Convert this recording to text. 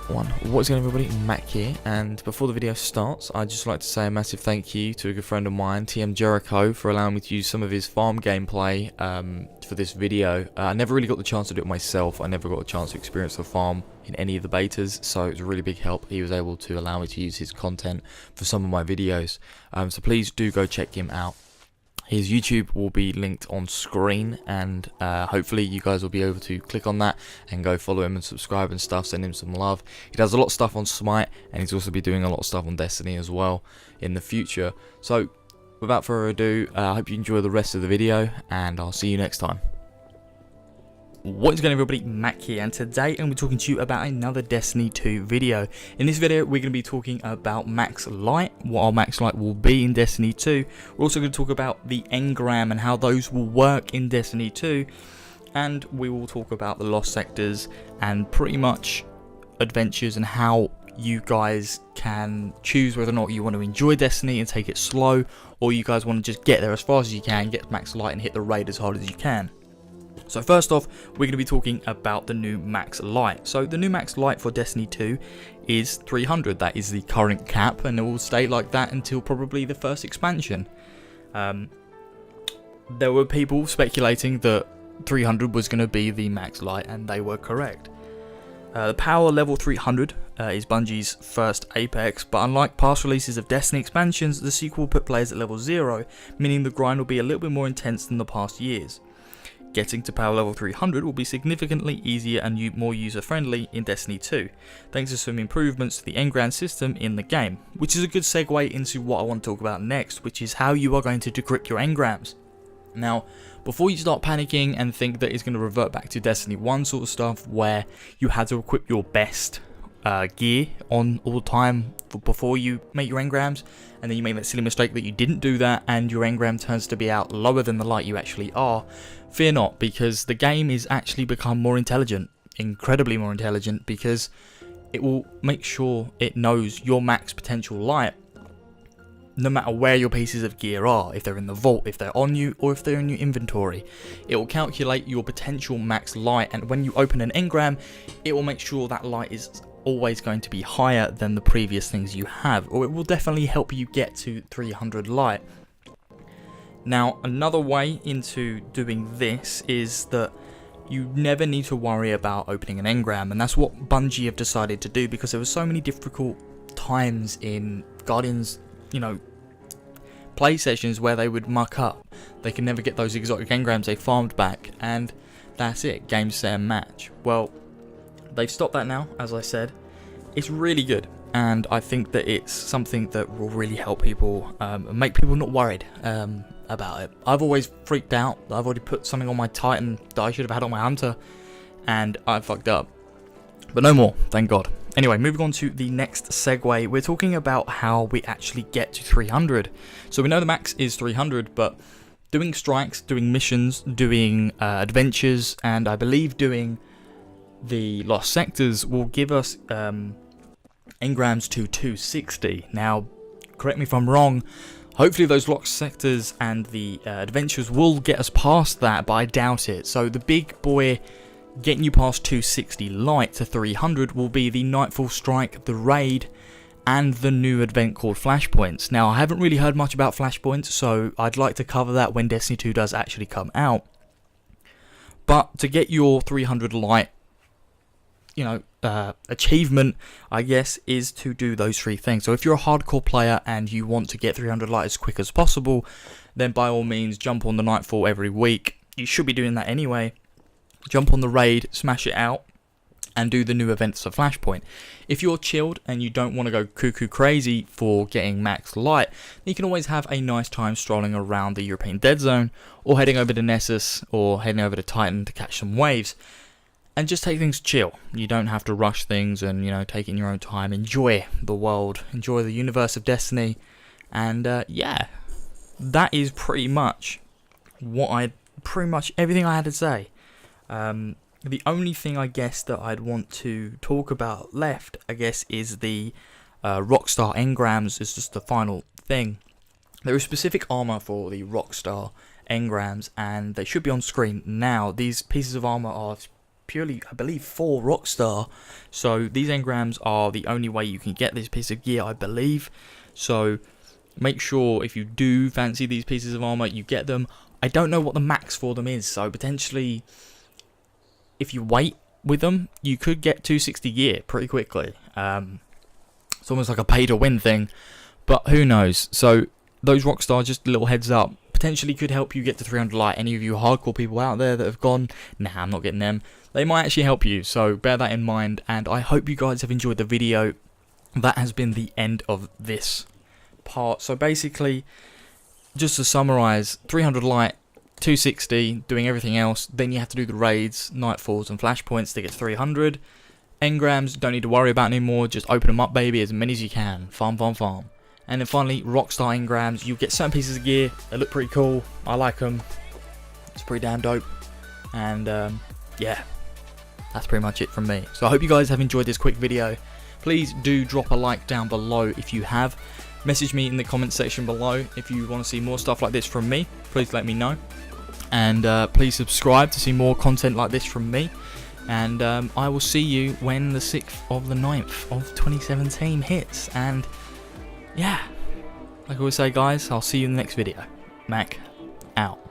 What is going on, everybody? Mack here, and before the video starts, I'd just like to say a massive thank you to a good friend of mine, TM Jericho, for allowing me to use some of his farm gameplay for this video. I never really got the chance to do it myself. I never got a chance to experience the farm in any of the betas, so it was a really big help. He was able to allow me to use his content for some of my videos, so please do go check him out. His YouTube will be linked on screen, and hopefully you guys will be able to click on that and go follow him and subscribe and stuff, send him some love. He does a lot of stuff on Smite, and he's also be doing a lot of stuff on Destiny as well in the future. So without further ado, I hope you enjoy the rest of the video, and I'll see you next time. What is going on, everybody? Mack here, and today I'm going to be talking to you about another Destiny 2 video. In this video we're going to be talking about Max Light, what our Max Light will be in Destiny 2. We're also going to talk about the engram and how those will work in Destiny 2, and we will talk about the lost sectors and pretty much adventures and how you guys can choose whether or not you want to enjoy Destiny and take it slow, or you guys want to just get there as fast as you can, get Max Light and hit the raid as hard as you can. So first off, we're going to be talking about the new Max Light. So the new Max Light for Destiny 2 is 300. That is the current cap, and it will stay like that until probably the first expansion. There were people speculating that 300 was going to be the Max Light, and they were correct. The power level 300 is Bungie's first apex, but unlike past releases of Destiny expansions, the sequel will put players at level 0, meaning the grind will be a little bit more intense than the past years. Getting to power level 300 will be significantly easier and more user-friendly in Destiny 2, thanks to some improvements to the engram system in the game, which is a good segue into what I want to talk about next, which is how you are going to decrypt your engrams. Now, before you start panicking and think that it's going to revert back to Destiny 1 sort of stuff, where you had to equip your best gear on all the time before you make your engrams, and then you make that silly mistake that you didn't do that and your engram turns to be out lower than the light you actually are, fear not, because the game is actually become more intelligent, incredibly more intelligent, because it will make sure it knows your max potential light no matter where your pieces of gear are, if they're in the vault, if they're on you, or if they're in your inventory. It will calculate your potential max light, and when you open an engram, it will make sure that light is always going to be higher than the previous things you have, or it will definitely help you get to 300 light. Now, another way into doing this is that you never need to worry about opening an engram, and that's what Bungie have decided to do, because there were so many difficult times in Guardians, play sessions where they would muck up. They can never get those exotic engrams they farmed back, and that's it, game, set, and match. Well, they've stopped that now, as I said. It's really good, and I think that it's something that will really help people, make people not worried about it. I've always freaked out. I've already put something on my Titan that I should have had on my Hunter, and I fucked up. But no more, thank God. Anyway, moving on to the next segue, we're talking about how we actually get to 300. So we know the max is 300, but doing strikes, doing missions, doing adventures, and I believe doing the lost sectors will give us engrams to 260. Now, correct me if I'm wrong, hopefully those lost sectors and the adventures will get us past that, but I doubt it. So the big boy getting you past 260 light to 300 will be the Nightfall Strike, the raid, and the new event called Flashpoints. Now, I haven't really heard much about Flashpoints, so I'd like to cover that when Destiny 2 does actually come out. But to get your 300 light, achievement, I guess, is to do those three things. So if you're a hardcore player and you want to get 300 light as quick as possible, then by all means jump on the Nightfall every week. You should be doing that anyway. Jump on the raid, smash it out, and do the new events for Flashpoint. If you're chilled and you don't want to go cuckoo crazy for getting max light, you can always have a nice time strolling around the European Dead Zone, or heading over to Nessus, or heading over to Titan to catch some waves, and just take things chill. You don't have to rush things, and take it in your own time. Enjoy the world, enjoy the universe of Destiny, and yeah, that is pretty much everything I had to say. The only thing I guess that I'd want to talk about left, I guess, is the ROCKSTAR engrams. Is just the final thing. There is specific armor for the ROCKSTAR engrams, and they should be on screen now. These pieces of armor are purely, I believe, for ROCKSTAR. So these engrams are the only way you can get this piece of gear, I believe. So make sure if you do fancy these pieces of armor, you get them. I don't know what the max for them is, so potentially if you wait with them, you could get 260 gear pretty quickly. It's almost like a pay to win thing, but who knows. So those ROCKSTAR, just a little heads up, potentially could help you get to 300 light. Any of you hardcore people out there that have gone, nah, I'm not getting them, they might actually help you, so bear that in mind. And I hope you guys have enjoyed the video. That has been the end of this part. So basically, just to summarize, 300 light, 260, doing everything else. Then you have to do the raids, nightfalls and flashpoints to get 300. Engrams, don't need to worry about anymore, just open them up, baby, as many as you can. Farm, farm, farm. And then finally, ROCKSTAR engrams. You get certain pieces of gear, they look pretty cool, I like them, it's pretty damn dope. And yeah, that's pretty much it from me. So I hope you guys have enjoyed this quick video. Please do drop a like down below if you have. Message me in the comment section below if you want to see more stuff like this from me. Please let me know. And please subscribe to see more content like this from me. And I will see you when the 6th of the 9th of 2017 hits. And yeah, like I always say, guys, I'll see you in the next video. Mack out.